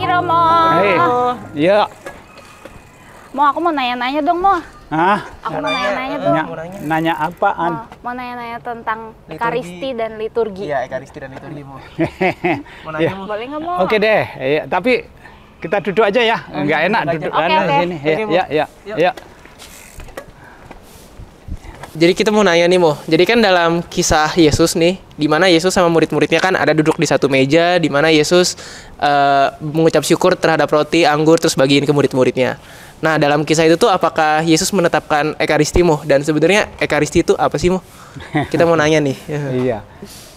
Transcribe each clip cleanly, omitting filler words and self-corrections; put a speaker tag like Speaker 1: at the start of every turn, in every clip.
Speaker 1: pagi, Romo.
Speaker 2: Hei, iya.
Speaker 1: Mo, aku mau nanya-nanya dong, Mo.
Speaker 2: Hah?
Speaker 1: Aku mau nanya-nanya dong.
Speaker 2: Nanya apaan?
Speaker 1: Mau nanya-nanya tentang ekaristi dan liturgi.
Speaker 3: Iya, ekaristi dan liturgi, Mo. Mau
Speaker 2: Ya.
Speaker 3: nanya, Mo.
Speaker 1: Boleh nggak, Mo?
Speaker 2: Oke deh, ya, tapi kita duduk aja ya. Nggak enak
Speaker 3: duduk
Speaker 2: duduk
Speaker 1: aja. Oke, oke.
Speaker 2: sini. Ya,
Speaker 3: Oke, Bu.
Speaker 2: ya, ya,
Speaker 3: Yuk.
Speaker 2: ya.
Speaker 4: Jadi kita mau nanya nih, Mo. Jadi kan dalam kisah Yesus nih, di mana Yesus sama murid-muridnya kan ada duduk di satu meja, di mana Yesus mengucap syukur terhadap roti, anggur, terus bagiin ke murid-muridnya. Nah, dalam kisah itu tuh apakah Yesus menetapkan ekaristi, Mo? Dan sebenarnya ekaristi itu apa sih, Mo? Kita mau nanya nih.
Speaker 2: Iya.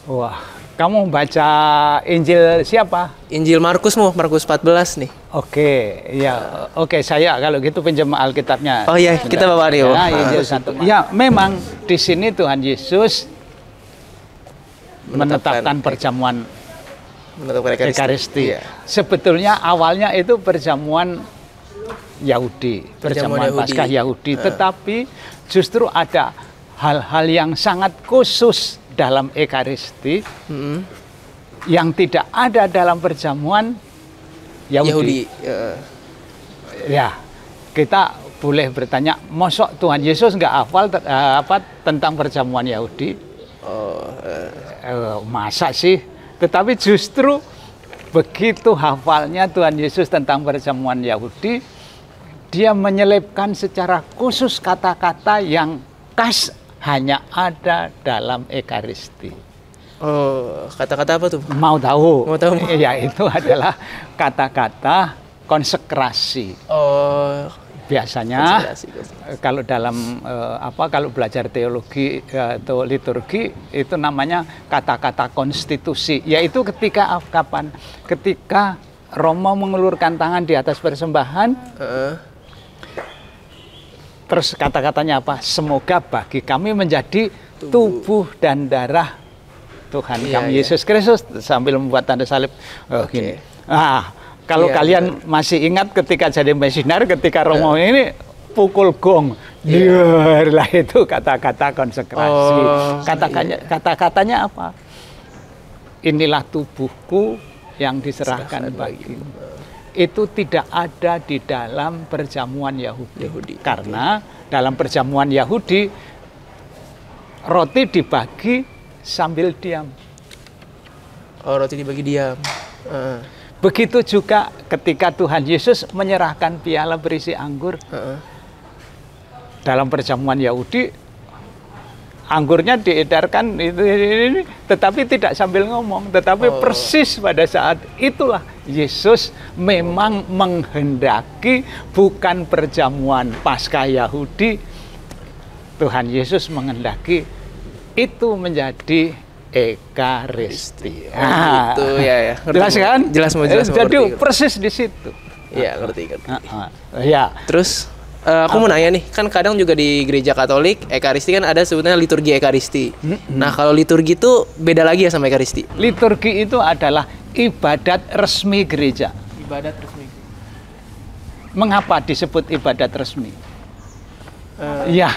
Speaker 2: Wah, kamu baca Injil siapa?
Speaker 4: Injil Markus, Mo. Markus 14 nih.
Speaker 2: Oke, ya. Oke, saya kalau gitu pinjam Alkitabnya.
Speaker 4: Oh iya, kita bawa nih, Mo.
Speaker 2: Ya, Injil satu. Ya, memang di sini Tuhan Yesus menetapkan perjamuan
Speaker 4: Menetapkan ekaristi.
Speaker 2: Ekaristi.
Speaker 4: Iya.
Speaker 2: Sebetulnya awalnya itu perjamuan Yahudi, perjamuan
Speaker 4: Yahudi.
Speaker 2: Paskah Yahudi, tetapi justru ada hal-hal yang sangat khusus dalam Ekaristi yang tidak ada dalam perjamuan Yahudi. Ya, kita boleh bertanya, mosok Tuhan Yesus nggak hafal tentang perjamuan Yahudi? Masa sih? Tetapi justru begitu hafalnya Tuhan Yesus tentang perjamuan Yahudi, dia menyelipkan secara khusus kata-kata yang khas hanya ada dalam Ekaristi.
Speaker 4: Oh, kata-kata apa tuh?
Speaker 2: Mau tahu?
Speaker 4: Mau tahu?
Speaker 2: Ya, itu adalah kata-kata konsekrasi.
Speaker 4: Oh,
Speaker 2: Biasanya
Speaker 4: konsekrasi.
Speaker 2: kalau dalam kalau belajar teologi atau liturgi itu namanya kata-kata konstitusi, yaitu ketika kapan? Ketika Romo mengulurkan tangan di atas persembahan, terus kata-katanya apa? Semoga bagi kami menjadi tubuh dan darah Tuhan
Speaker 4: Iya,
Speaker 2: kami
Speaker 4: iya.
Speaker 2: Yesus Kristus, sambil membuat tanda salib. Gini. Kalau
Speaker 4: Iya,
Speaker 2: kalian masih ingat ketika jadi misioner, ketika Romo ini pukul gong, lah itu kata-kata konsekrasi. Kata-katanya apa? Inilah tubuhku yang diserahkan bagimu. Itu tidak ada di dalam perjamuan Yahudi. Karena dalam perjamuan Yahudi roti dibagi sambil diam.
Speaker 4: Oh, roti dibagi diam.
Speaker 2: Begitu juga ketika Tuhan Yesus menyerahkan piala berisi anggur. Dalam perjamuan Yahudi, anggurnya diedarkan ini, tetapi tidak sambil ngomong, tetapi persis pada saat itulah Yesus memang menghendaki bukan perjamuan Paskah Yahudi. Tuhan Yesus menghendaki itu menjadi Ekaristi.
Speaker 4: Gitu ya. Ngerti,
Speaker 2: Jelas
Speaker 4: Mo.
Speaker 2: kan?
Speaker 4: Jelas, Mo, jelas, Mo.
Speaker 2: Jadi
Speaker 4: Ngerti.
Speaker 2: persis di situ.
Speaker 4: Iya, ngerti.
Speaker 2: Ya.
Speaker 4: Terus aku mau nanya nih, kan kadang juga di gereja Katolik Ekaristi kan ada sebetulnya liturgi Ekaristi. Nah, kalau liturgi itu beda lagi ya sama Ekaristi?
Speaker 2: Liturgi itu adalah ibadat resmi gereja.
Speaker 4: Ibadat resmi.
Speaker 2: Mengapa disebut ibadat resmi? Ya,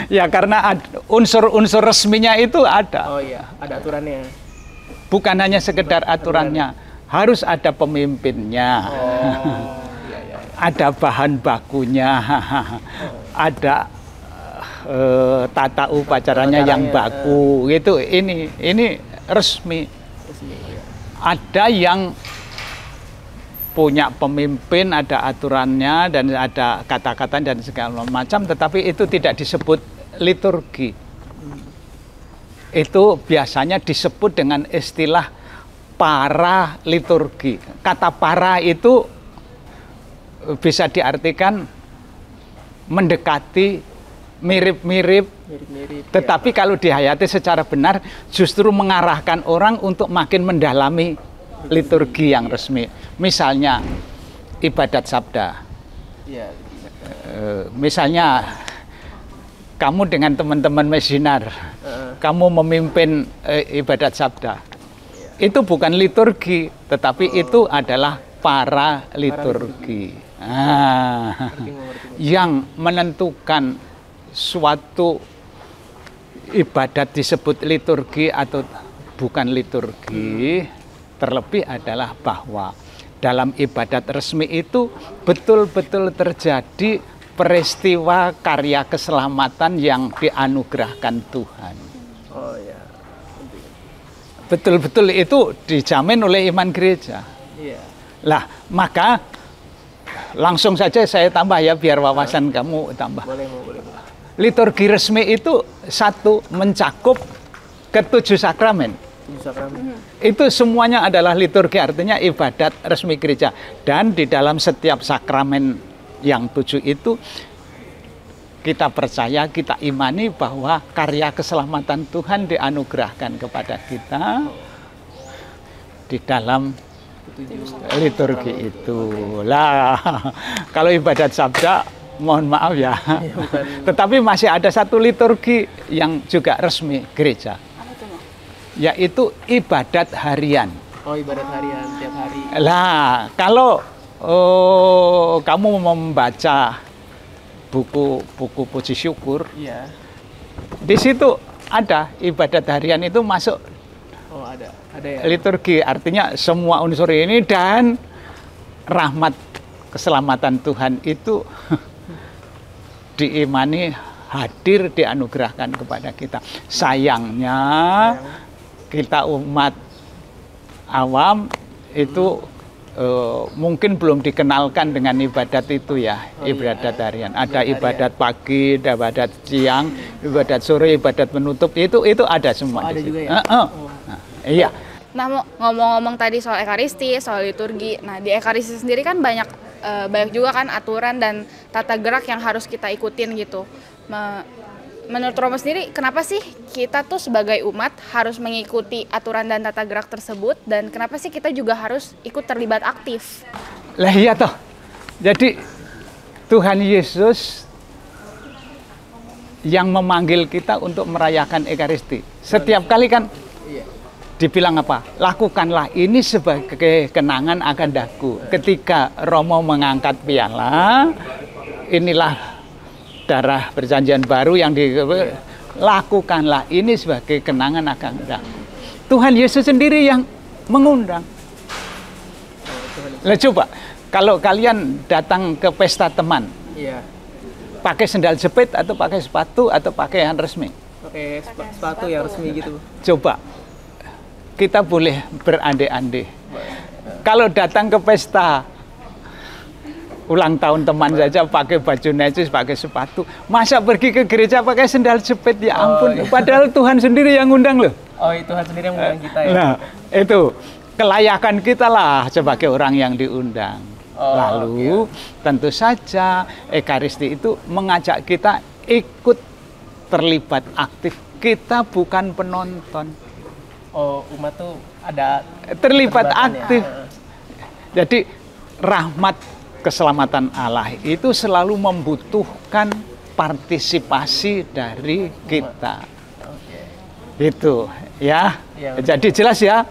Speaker 2: ya karena unsur-unsur resminya itu ada.
Speaker 4: Oh iya, ada aturannya.
Speaker 2: Bukan hanya sekedar aturannya, harus ada pemimpinnya. Ada bahan bakunya, ada tata upacaranya yang baku, gitu. Ini resmi. Ada yang punya pemimpin, ada aturannya dan ada kata-kata dan segala macam, tetapi itu tidak disebut liturgi. Itu biasanya disebut dengan istilah para liturgi. Kata para itu bisa diartikan mendekati, mirip-mirip, tetapi kalau dihayati secara benar justru mengarahkan orang untuk makin mendalami liturgi yang resmi. Misalnya ibadat sabda. Misalnya kamu dengan teman-teman misioner, kamu memimpin ibadat sabda. Itu bukan liturgi, tetapi itu adalah para liturgi. Yang menentukan suatu ibadat disebut liturgi atau bukan liturgi, terlebih adalah bahwa dalam ibadat resmi itu betul-betul terjadi peristiwa karya keselamatan yang dianugerahkan Tuhan.
Speaker 3: Oh ya.
Speaker 2: Betul-betul itu dijamin oleh iman gereja.
Speaker 3: Iya.
Speaker 2: Lah, maka langsung saja saya tambah ya biar wawasan kamu tambah.
Speaker 3: Boleh.
Speaker 2: Liturgi resmi itu satu mencakup ketujuh sakramen. Itu semuanya adalah liturgi, artinya ibadat resmi gereja. Dan di dalam setiap sakramen yang 7 itu kita percaya, kita imani bahwa karya keselamatan Tuhan dianugerahkan kepada kita di dalam liturgi itu. Lah, kalau ibadat sabda, mohon maaf ya. Tetapi masih ada satu liturgi yang juga resmi gereja, yaitu ibadat harian.
Speaker 3: Oh, ibadat harian tiap hari.
Speaker 2: Lah, kalau kamu membaca buku puji syukur,
Speaker 3: Iya.
Speaker 2: di situ ada ibadat harian itu masuk
Speaker 3: Oh, ada ya.
Speaker 2: liturgi, artinya semua unsur ini dan rahmat keselamatan Tuhan itu diimani hadir dianugerahkan kepada kita. Sayangnya kita umat awam itu mungkin belum dikenalkan dengan ibadat itu ya, ibadat harian. Ada ibadat pagi, ada ibadat siang, ibadat sore, ibadat penutup, itu ada semua.
Speaker 3: Ada
Speaker 2: di situ.
Speaker 3: juga ya?
Speaker 2: Nah, iya.
Speaker 1: Nah, mau ngomong-ngomong tadi soal ekaristi, soal liturgi. Nah, di ekaristi sendiri kan banyak juga kan aturan dan tata gerak yang harus kita ikutin gitu. Menurut Romo sendiri, kenapa sih kita tuh sebagai umat harus mengikuti aturan dan tata gerak tersebut, dan kenapa sih kita juga harus ikut terlibat aktif?
Speaker 2: Lah iya toh. Jadi Tuhan Yesus yang memanggil kita untuk merayakan Ekaristi. Setiap kali kan dibilang apa? Lakukanlah ini sebagai kenangan akan daku. Ketika Romo mengangkat piala, inilah darah perjanjian baru yang dilakukanlah ini sebagai kenangan akan daku. Tuhan Yesus sendiri yang mengundang. Lah coba, kalau kalian datang ke pesta teman,
Speaker 3: Iya.
Speaker 2: pakai sendal jepit atau pakai sepatu atau pakai yang resmi?
Speaker 3: Pakai sepatu yang resmi gitu.
Speaker 2: Coba, kita boleh berandai-andai. Kalau datang ke pesta ulang tahun teman saja pakai baju necis, pakai sepatu. Masa pergi ke gereja pakai sendal jepit, ya ampun.
Speaker 3: Iya.
Speaker 2: Padahal Tuhan sendiri yang ngundang loh.
Speaker 3: Oh, Tuhan sendiri yang mengundang kita ya.
Speaker 2: Nah, itu kelayakan kita lah sebagai orang yang diundang.
Speaker 3: Oh,
Speaker 2: Lalu tentu saja Ekaristi itu mengajak kita ikut terlibat aktif. Kita bukan penonton.
Speaker 3: Oh, umat tuh ada
Speaker 2: Terlibat
Speaker 3: keterlibatan
Speaker 2: aktif.
Speaker 3: ya.
Speaker 2: Jadi rahmat keselamatan Allah itu selalu membutuhkan partisipasi dari kita. Itu ya.
Speaker 3: Iya,
Speaker 2: Jadi jelas ya.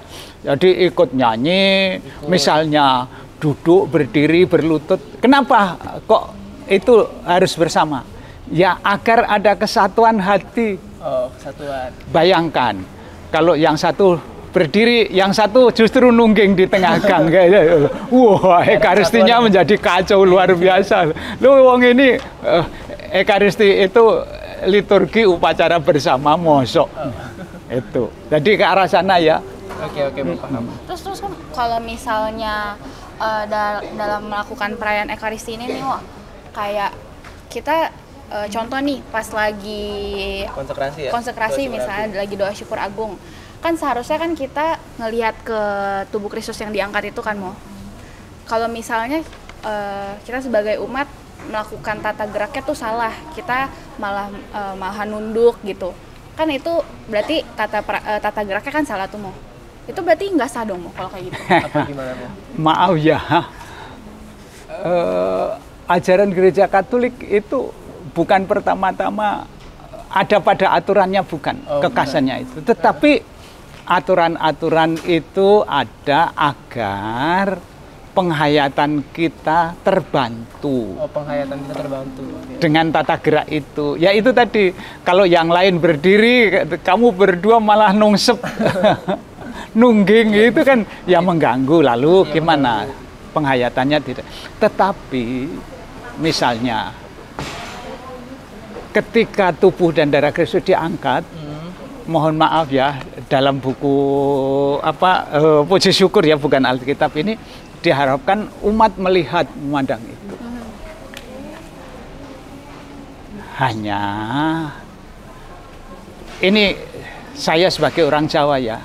Speaker 2: Jadi ikut nyanyi, misalnya duduk, berdiri, berlutut. Kenapa kok itu harus bersama? Ya agar ada kesatuan hati.
Speaker 3: Oh, kesatuan.
Speaker 2: Bayangkan kalau yang satu berdiri, yang satu justru nungging di tengah gang. Wah, Ekaristinya menjadi kacau luar biasa. Loh, wong ini Ekaristi itu liturgi upacara bersama mosok. Itu. Jadi ke arah sana ya.
Speaker 3: Oke, paham.
Speaker 1: Terus kan kalau misalnya dalam melakukan perayaan Ekaristi ini nih, wah, kayak kita contoh nih pas lagi
Speaker 3: Konsekrasi ya.
Speaker 1: konsekrasi misalnya lagi doa syukur agung, kan seharusnya kan kita ngelihat ke tubuh Kristus yang diangkat itu kan, Mo. Kalau misalnya kita sebagai umat melakukan tata geraknya tuh salah, kita malah nunduk gitu, kan itu berarti tata geraknya kan salah tuh, Mo. Itu berarti nggak sah dong, Mo, kalau kayak gitu.
Speaker 3: Apa gimana, Mo?
Speaker 2: Maaf ya, ajaran gereja Katolik itu bukan pertama-tama ada pada aturannya, bukan kekasannya itu, tetapi aturan-aturan itu ada agar penghayatan kita terbantu.
Speaker 3: Oh, penghayatan kita terbantu. Oke.
Speaker 2: Dengan tata gerak itu. Ya itu tadi, kalau yang lain berdiri, kamu berdua malah nungsep. Nungging itu kan ya mengganggu. Lalu gimana? penghayatannya tidak. Tetapi misalnya ketika tubuh dan darah Kristus diangkat, mohon maaf ya, dalam buku puji syukur ya, bukan Alkitab ini, diharapkan umat melihat, memandang itu. Hanya ini saya sebagai orang Jawa ya,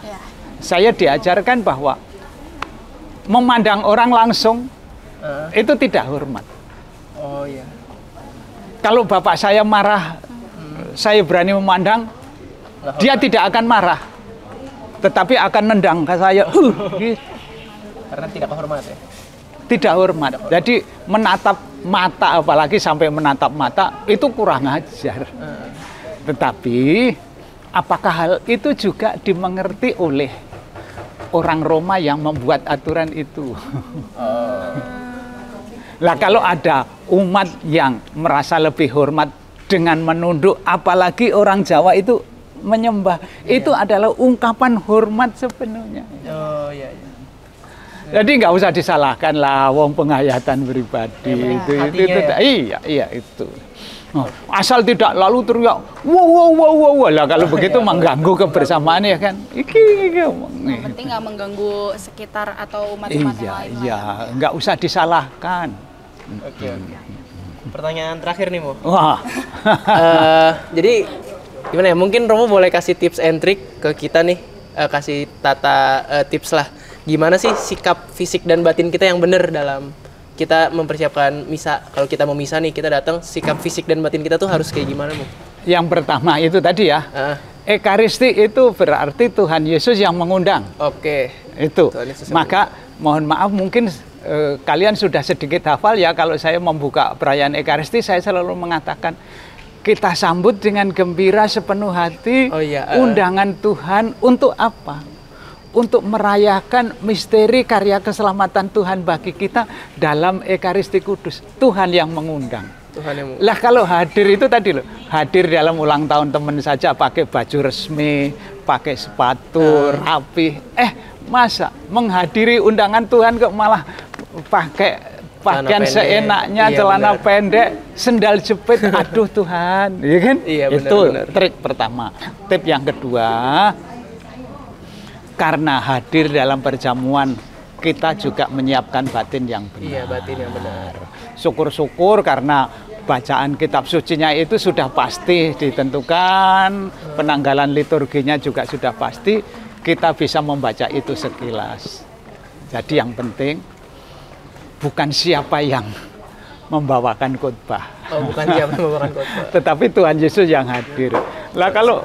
Speaker 2: saya diajarkan bahwa memandang orang langsung itu tidak hormat.
Speaker 3: Oh iya.
Speaker 2: Kalau bapak saya marah, saya berani memandang, dia tidak akan marah, tetapi akan nendang ke saya. Gitu.
Speaker 3: Karena tidak hormat ya.
Speaker 2: Tidak hormat. Jadi menatap mata, apalagi sampai menatap mata, itu kurang ajar. Tetapi apakah hal itu juga dimengerti oleh orang Roma yang membuat aturan itu? Lah kalau ada umat yang merasa lebih hormat dengan menunduk, apalagi orang Jawa itu menyembah, itu adalah ungkapan hormat sepenuhnya.
Speaker 3: Oh iya.
Speaker 2: Jadi nggak usah disalahkan lah, wong penghayatan pribadi itu iya itu. Oh, asal tidak lalu teriak wow lah, kalau begitu mengganggu kebersamaan ya kan.
Speaker 1: Yang penting nggak mengganggu sekitar atau umat-umat yang lain.
Speaker 2: Iya, nggak usah disalahkan.
Speaker 3: Oke. Pertanyaan terakhir nih, Mo.
Speaker 2: Wah.
Speaker 4: Jadi gimana ya? Mungkin Romo boleh kasih tips and trick ke kita nih, kasih tips lah. Gimana sih sikap fisik dan batin kita yang benar dalam kita mempersiapkan misa? Kalau kita mau misa nih, kita datang, sikap fisik dan batin kita tuh harus kayak gimana, Mo?
Speaker 2: Yang pertama itu tadi ya, Ekaristi itu berarti Tuhan Yesus yang mengundang.
Speaker 4: Oke.
Speaker 2: Itu.
Speaker 4: Yesus
Speaker 2: Maka mohon maaf mungkin kalian sudah sedikit hafal ya, kalau saya membuka perayaan Ekaristi, saya selalu mengatakan kita sambut dengan gembira sepenuh hati undangan Tuhan untuk apa? Untuk merayakan misteri karya keselamatan Tuhan bagi kita dalam Ekaristi Kudus. Tuhan yang mengundang. Lah kalau hadir itu tadi loh, hadir dalam ulang tahun teman saja pakai baju resmi, pakai sepatu rapi. Masa menghadiri undangan Tuhan kok malah pakai pakaian seenaknya, celana pendek, sendal jepit, aduh Tuhan, ya kan?
Speaker 4: Iya, benar,
Speaker 2: itu
Speaker 4: benar.
Speaker 2: trik pertama. Tip yang kedua, karena hadir dalam perjamuan, kita juga menyiapkan batin yang benar.
Speaker 4: Iya, batin yang benar.
Speaker 2: Syukur-syukur karena bacaan kitab sucinya itu sudah pasti ditentukan, penanggalan liturginya juga sudah pasti, kita bisa membaca itu sekilas. Jadi yang penting bukan siapa yang membawakan khotbah.
Speaker 4: Oh, bukan siapa yang membawakan khotbah.
Speaker 2: Tetapi Tuhan Yesus yang hadir. Lah kalau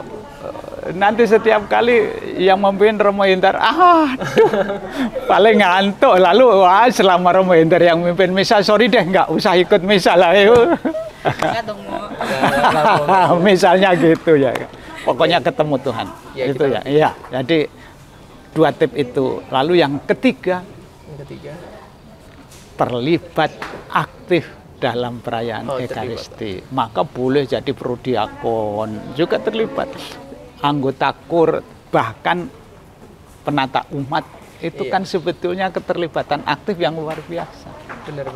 Speaker 2: nanti setiap kali yang memimpin Romo Inter, paling ngantuk. Lalu selama Romo Inter yang memimpin misa, sorry deh nggak usah ikut misa lah.
Speaker 1: Enggak dong, Mo.
Speaker 2: Misalnya gitu ya. Pokoknya ketemu Tuhan.
Speaker 4: Ya,
Speaker 2: itu ya. Iya. Jadi 2 tip itu. Lalu yang ketiga, terlibat aktif dalam perayaan Ekaristi. Maka boleh jadi prodiakon, juga terlibat. Anggota KUR, bahkan penata umat, itu kan sebetulnya keterlibatan aktif yang luar biasa.
Speaker 4: Benar.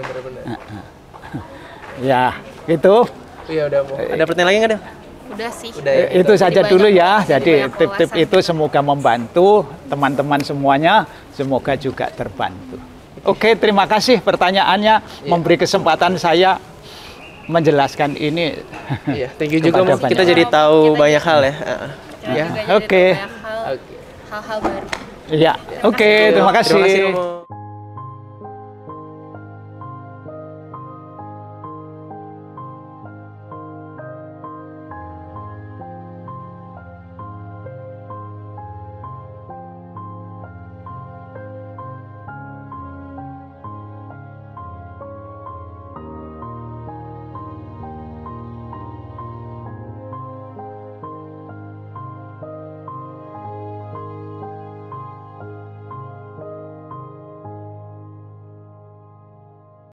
Speaker 2: Ya, gitu.
Speaker 4: Iya udah, Mo. Ada pertanyaan lagi nggak, Del?
Speaker 1: Udah sih.
Speaker 2: Itu saja dulu ya. Jadi
Speaker 1: banyak
Speaker 2: tip-tip
Speaker 1: wawasan.
Speaker 2: itu semoga membantu teman-teman semuanya. Semoga juga terbantu. Oke, terima kasih pertanyaannya, memberi kesempatan saya menjelaskan ini.
Speaker 4: Iya, thank you juga, Mo.
Speaker 2: kepada
Speaker 4: Kita
Speaker 2: banyak
Speaker 4: jadi tahu banyak hal ya.
Speaker 1: Ya,
Speaker 2: oke.
Speaker 1: hal-hal baru.
Speaker 2: Iya, oke, terima kasih.
Speaker 4: Terima kasih, Mo.